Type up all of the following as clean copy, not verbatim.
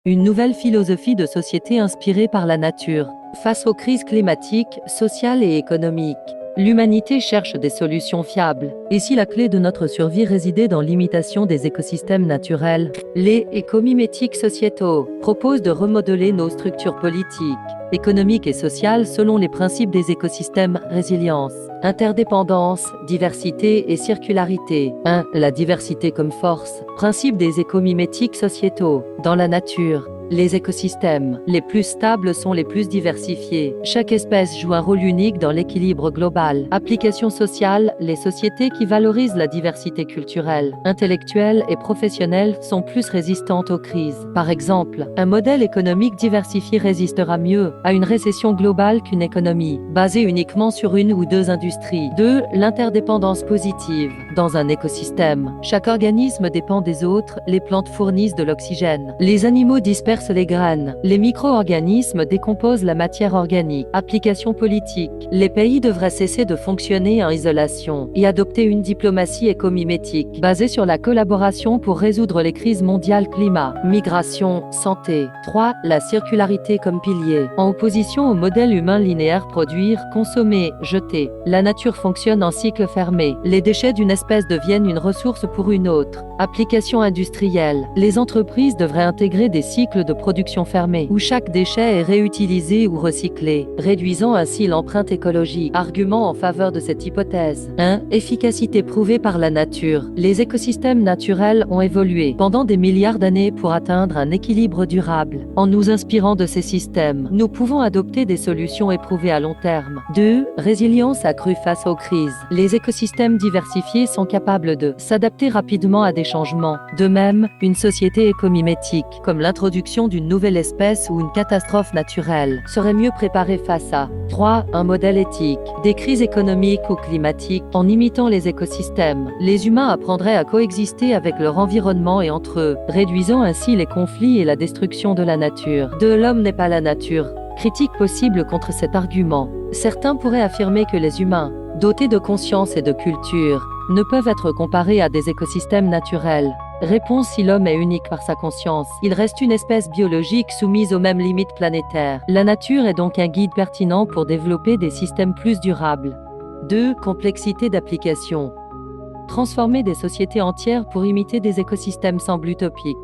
Une nouvelle philosophie de société inspirée par la nature. Face aux crises climatiques, sociales et économiques, l'humanité cherche des solutions fiables. Et si la clé de notre survie résidait dans l'imitation des écosystèmes naturels, les écomimétiques sociétaux proposent de remodeler nos structures politiques, économiques et sociales selon les principes des écosystèmes: résilience, interdépendance, diversité et circularité. 1. La diversité comme force. Principe des écomimétiques sociétaux. Dans la nature, les écosystèmes les plus stables sont les plus diversifiés. Chaque espèce joue un rôle unique dans l'équilibre global. Application sociale, les sociétés qui valorisent la diversité culturelle, intellectuelle et professionnelle sont plus résistantes aux crises. Par exemple, un modèle économique diversifié résistera mieux à une récession globale qu'une économie basée uniquement sur une ou deux industries. 2. L'interdépendance positive. Dans un écosystème, chaque organisme dépend des autres, les plantes fournissent de l'oxygène, les animaux dispersent les graines, les micro-organismes décomposent la matière organique. Application politique. Les pays devraient cesser de fonctionner en isolation et adopter une diplomatie écomimétique basée sur la collaboration pour résoudre les crises mondiales: climat, migration, santé. 3. La circularité comme pilier. En opposition au modèle humain linéaire: produire, consommer, jeter, la nature fonctionne en cycle fermé. Les déchets d'une espèce deviennent une ressource pour une autre. Application industrielle. Les entreprises devraient intégrer des cycles de production fermés, où chaque déchet est réutilisé ou recyclé, réduisant ainsi l'empreinte écologique. Argument en faveur de cette hypothèse. 1. Efficacité prouvée par la nature. Les écosystèmes naturels ont évolué pendant des milliards d'années pour atteindre un équilibre durable. En nous inspirant de ces systèmes, nous pouvons adopter des solutions éprouvées à long terme. 2. Résilience accrue face aux crises. Les écosystèmes diversifiés sont capables de s'adapter rapidement à des changements. De même, une société écomimétique, comme l'introduction d'une nouvelle espèce ou une catastrophe naturelle, serait mieux préparée face à 3. Un modèle éthique. Des crises économiques ou climatiques. En imitant les écosystèmes, les humains apprendraient à coexister avec leur environnement et entre eux, réduisant ainsi les conflits et la destruction de la nature. 2. L'homme n'est pas la nature. Critique possible contre cet argument. Certains pourraient affirmer que les humains, dotés de conscience et de culture, ne peuvent être comparés à des écosystèmes naturels. Réponse: si l'homme est unique par sa conscience, il reste une espèce biologique soumise aux mêmes limites planétaires. La nature est donc un guide pertinent pour développer des systèmes plus durables. 2. Complexité d'application. Transformer des sociétés entières pour imiter des écosystèmes semble utopique.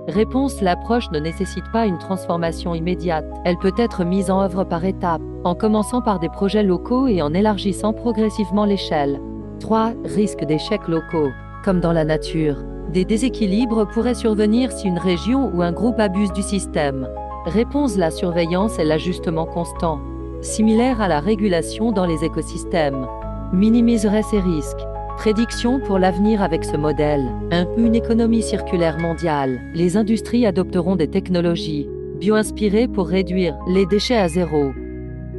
Réponse: l'approche ne nécessite pas une transformation immédiate. Elle peut être mise en œuvre par étapes, en commençant par des projets locaux et en élargissant progressivement l'échelle. 3. Risque d'échecs locaux. Comme dans la nature, des déséquilibres pourraient survenir si une région ou un groupe abuse du système. Réponse: la surveillance et l'ajustement constant, similaire à la régulation dans les écosystèmes, minimiserait ces risques. Prédiction pour l'avenir avec ce modèle. 1. Une économie circulaire mondiale. Les industries adopteront des technologies bio-inspirées pour réduire les déchets à zéro.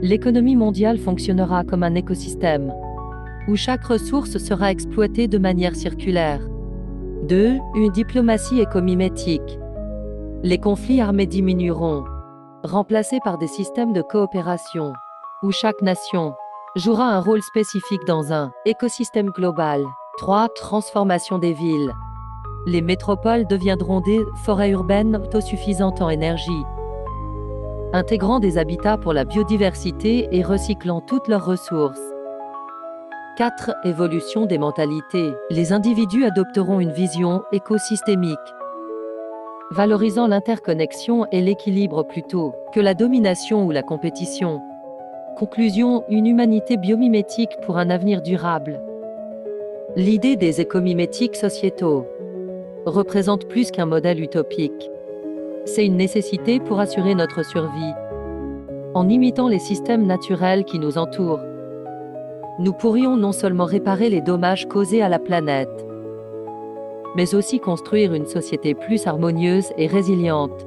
L'économie mondiale fonctionnera comme un écosystème, où chaque ressource sera exploitée de manière circulaire. 2. Une diplomatie écomimétique. Les conflits armés diminueront, remplacés par des systèmes de coopération, où chaque nation jouera un rôle spécifique dans un écosystème global. 3. Transformation des villes. Les métropoles deviendront des forêts urbaines autosuffisantes en énergie, intégrant des habitats pour la biodiversité et recyclant toutes leurs ressources. 4. Évolution des mentalités. Les individus adopteront une vision écosystémique, valorisant l'interconnexion et l'équilibre plutôt que la domination ou la compétition. Conclusion: une humanité biomimétique pour un avenir durable. L'idée des écomimétiques sociétaux représente plus qu'un modèle utopique. C'est une nécessité pour assurer notre survie. En imitant les systèmes naturels qui nous entourent, nous pourrions non seulement réparer les dommages causés à la planète, mais aussi construire une société plus harmonieuse et résiliente.